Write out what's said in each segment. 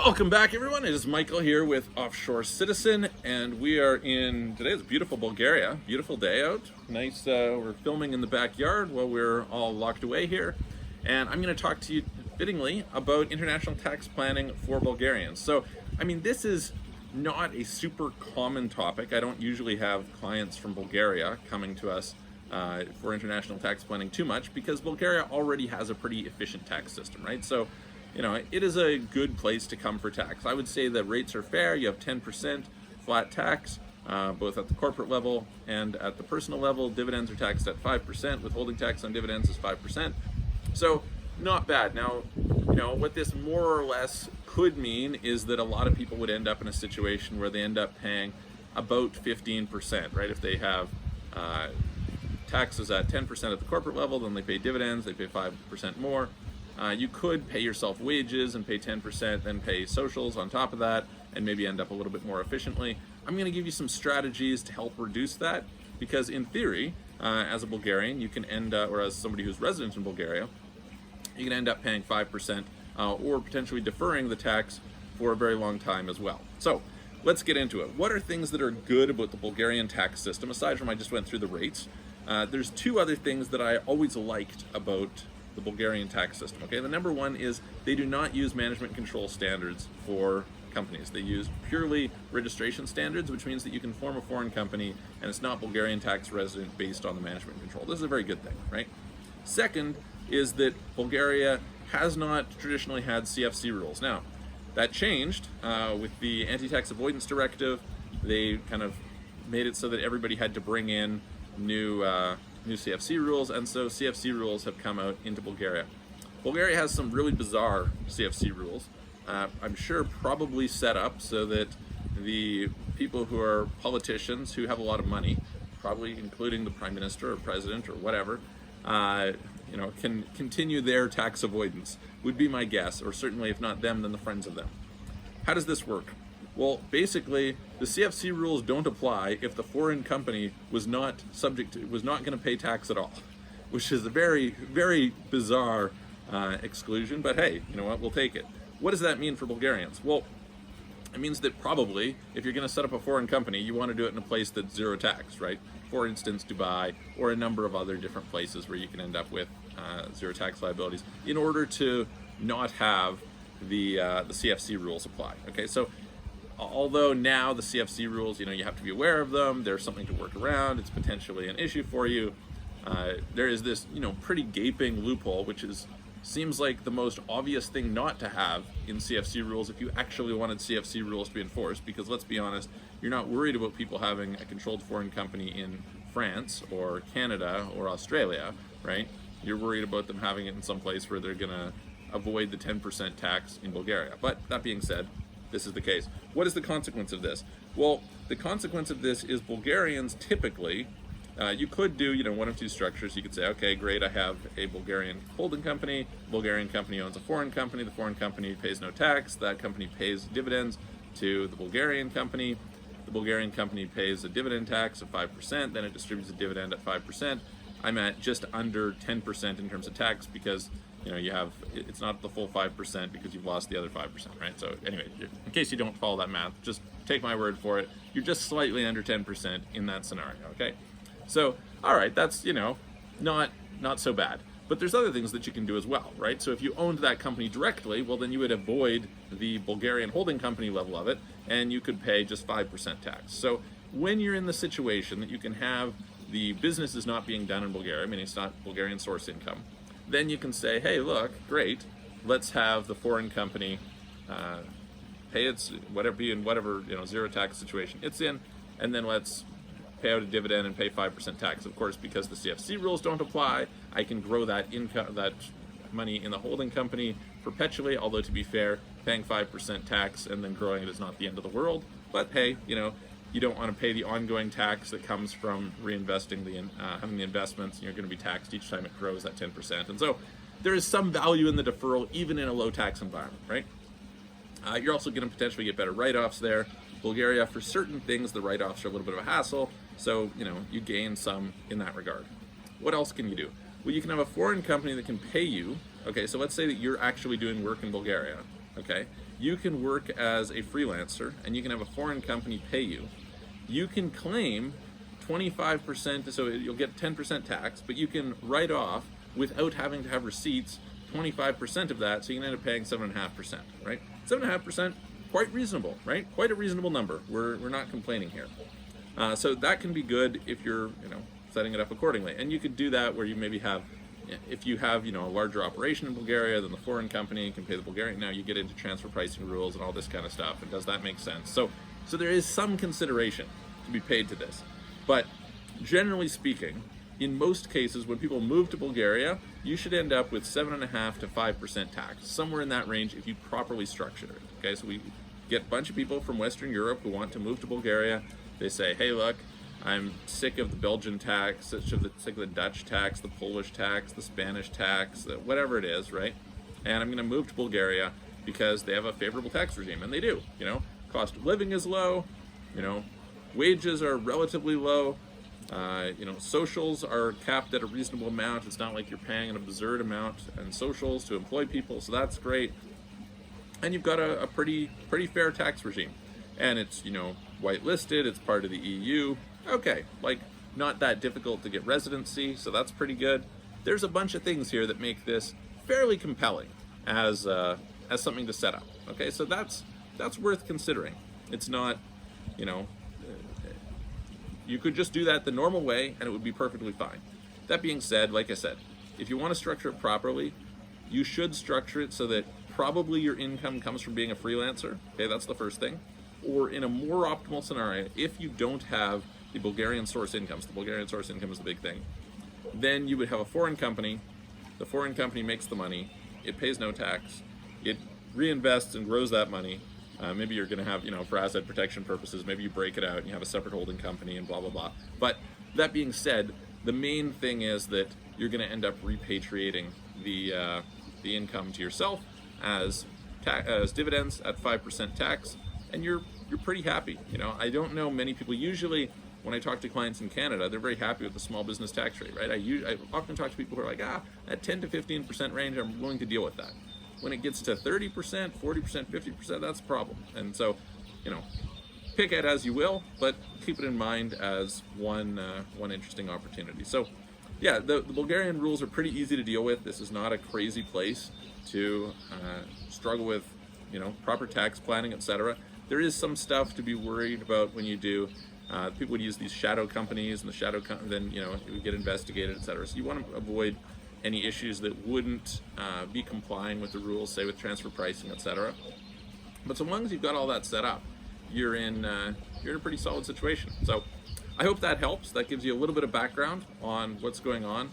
Welcome back, everyone. It is Michael here with Offshore Citizen, and we are in today's beautiful Bulgaria. Beautiful day out. Nice. We're filming in the backyard while we're all locked away here, and I'm going to talk to you fittingly about international tax planning for Bulgarians. So, I mean, this is not a super common topic. I don't usually have clients from Bulgaria coming to us for international tax planning too much because Bulgaria already has a pretty efficient tax system, right? So, you know, it is a good place to come for tax. I would say that rates are fair. You have 10% flat tax, both at the corporate level and at the personal level. Dividends are taxed at 5%. Withholding tax on dividends is 5%. So not bad. Now, you know, what this more or less could mean is that a lot of people would end up in a situation where they end up paying about 15%, right? If they have taxes at 10% at the corporate level, then they pay dividends, they pay 5% more. You could pay yourself wages and pay 10%, then pay socials on top of that, and maybe end up a little bit more efficiently. I'm going to give you some strategies to help reduce that, because in theory, as a Bulgarian, you can end up, or as somebody who's resident in Bulgaria, you can end up paying 5% or potentially deferring the tax for a very long time as well. So let's get into it. What are things that are good about the Bulgarian tax system, aside from I just went through the rates? There's two other things that I always liked about the Bulgarian tax system. Okay, the number one is they do not use management control standards for companies. They use purely registration standards, which means that you can form a foreign company and it's not Bulgarian tax resident based on the management control. This is a very good thing, right? Second is that Bulgaria has not traditionally had CFC rules. Now, that changed with the Anti-Tax Avoidance Directive. They kind of made it so that everybody had to bring in new CFC rules, and so CFC rules have come out into Bulgaria. Bulgaria has some really bizarre CFC rules. I'm sure probably set up so that the people who are politicians who have a lot of money, probably including the prime minister or president or whatever, you know, can continue their tax avoidance, would be my guess, or certainly if not them, then the friends of them. How does this work? Well, basically, the CFC rules don't apply if the foreign company was not going to pay tax at all, which is a very, very bizarre exclusion, but hey, you know what, we'll take it. What does that mean for Bulgarians? Well, it means that probably, if you're going to set up a foreign company, you want to do it in a place that's zero tax, right? For instance, Dubai, or a number of other different places where you can end up with zero tax liabilities, in order to not have the CFC rules apply. Okay, so although now the CFC rules, you know, you have to be aware of them, there's something to work around, it's potentially an issue for you, there is this, you know, pretty gaping loophole, which seems like the most obvious thing not to have in CFC rules if you actually wanted CFC rules to be enforced, because let's be honest, you're not worried about people having a controlled foreign company in France or Canada or Australia, right? You're worried about them having it in some place where they're gonna avoid the 10% tax in Bulgaria. But that being said, this is the case. What is the consequence of this? Well, the consequence of this is Bulgarians typically, you could do, you know, one of two structures. You could say, okay, great, I have a Bulgarian holding company. Bulgarian company owns a foreign company. The foreign company pays no tax. That company pays dividends to the Bulgarian company. The Bulgarian company pays a dividend tax of 5%. Then it distributes a dividend at 5%. I'm at just under 10% in terms of tax because, you know, you have, it's not the full 5% because you've lost the other 5%, right? So anyway, in case you don't follow that math, just take my word for it. You're just slightly under 10% in that scenario, okay? So, all right, that's, you know, not so bad. But there's other things that you can do as well, right? So if you owned that company directly, well, then you would avoid the Bulgarian holding company level of it, and you could pay just 5% tax. So when you're in the situation that you can have the business is not being done in Bulgaria, meaning it's not Bulgarian source income, then you can say, hey, look, great, let's have the foreign company pay its whatever, be in whatever, you know, zero tax situation it's in, and then let's pay out a dividend and pay 5% tax. Of course, because the CFC rules don't apply, I can grow that income, that money in the holding company perpetually, although to be fair, paying 5% tax and then growing it is not the end of the world. But hey, you know, you don't want to pay the ongoing tax that comes from reinvesting having the investments, and you're going to be taxed each time it grows at 10%. And so there is some value in the deferral, even in a low tax environment, right? You're also going to potentially get better write-offs there. Bulgaria, for certain things, the write-offs are a little bit of a hassle, so, you know, you gain some in that regard. What else can you do? Well, you can have a foreign company that can pay you. Okay, so let's say that you're actually doing work in Bulgaria, okay, you can work as a freelancer and you can have a foreign company pay you. You can claim 25%, so you'll get 10% tax, but you can write off without having to have receipts 25% of that, so you can end up paying 7.5%, right? 7.5%, quite reasonable, right? Quite a reasonable number. We're not complaining here. So that can be good if you're, setting it up accordingly. And you could do that where you maybe have, if you have, a larger operation in Bulgaria, then the foreign company can pay the Bulgarian. Now you get into transfer pricing rules and all this kind of stuff, and does that make sense? So there is some consideration to be paid to this. But generally speaking, in most cases, when people move to Bulgaria, you should end up with 7.5% to 5% tax, somewhere in that range if you properly structure it. Okay, so we get a bunch of people from Western Europe who want to move to Bulgaria. They say, hey, look, I'm sick of the Belgian tax, sick of the Dutch tax, the Polish tax, the Spanish tax, whatever it is, right? And I'm going to move to Bulgaria because they have a favorable tax regime, and they do. Cost of living is low, wages are relatively low. Socials are capped at a reasonable amount. It's not like you're paying an absurd amount in socials to employ people, so that's great. And you've got a pretty fair tax regime. And it's, whitelisted, it's part of the EU. Okay, not that difficult to get residency, so that's pretty good. There's a bunch of things here that make this fairly compelling as something to set up. Okay, so that's worth considering. It's not, you could just do that the normal way and it would be perfectly fine. That being said, like I said, if you want to structure it properly, you should structure it so that probably your income comes from being a freelancer. Okay, that's the first thing. Or in a more optimal scenario, if you don't have the Bulgarian source incomes, the Bulgarian source income is the big thing, then you would have a foreign company. The foreign company makes the money, it pays no tax, it reinvests and grows that money. Maybe you're going to have, for asset protection purposes, maybe you break it out and you have a separate holding company and blah, blah, blah. But that being said, the main thing is that you're going to end up repatriating the income to yourself as dividends at 5% tax, and you're pretty happy. I don't know many people. Usually, when I talk to clients in Canada, they're very happy with the small business tax rate, right? I often talk to people who are like, at 10 to 15% range, I'm willing to deal with that. When it gets to 30%, 40%, 50%, that's a problem. And so, pick it as you will, but keep it in mind as one interesting opportunity. So, yeah, the Bulgarian rules are pretty easy to deal with. This is not a crazy place to struggle with, proper tax planning, etc. There is some stuff to be worried about when you do. People would use these shadow companies, and then it would get investigated, etc. So you want to avoid any issues that wouldn't be complying with the rules, say with transfer pricing, etc. But so long as you've got all that set up, you're in a pretty solid situation. So I hope that helps. That gives you a little bit of background on what's going on.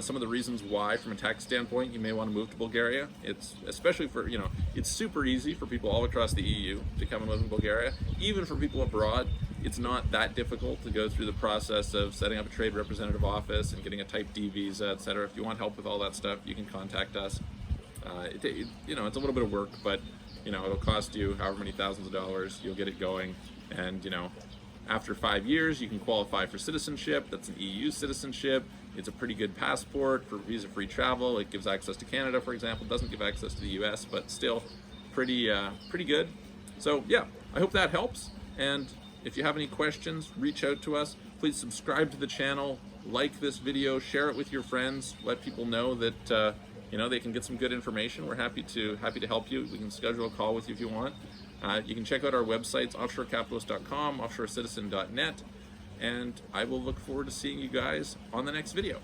Some of the reasons why, from a tax standpoint, you may want to move to Bulgaria. It's especially for, it's super easy for people all across the EU to come and live in Bulgaria. Even for people abroad, it's not that difficult to go through the process of setting up a trade representative office and getting a Type D visa, etc. If you want help with all that stuff, you can contact us. It's a little bit of work, but it'll cost you however many thousands of dollars. You'll get it going, and after 5 years, you can qualify for citizenship. That's an EU citizenship. It's a pretty good passport for visa-free travel. It gives access to Canada, for example. It doesn't give access to the US, but still pretty good. So yeah, I hope that helps. And if you have any questions, reach out to us. Please subscribe to the channel, like this video, share it with your friends, let people know that they can get some good information. We're happy to help you. We can schedule a call with you if you want. You can check out our websites, offshorecapitalist.com, offshorecitizen.net, and I will look forward to seeing you guys on the next video.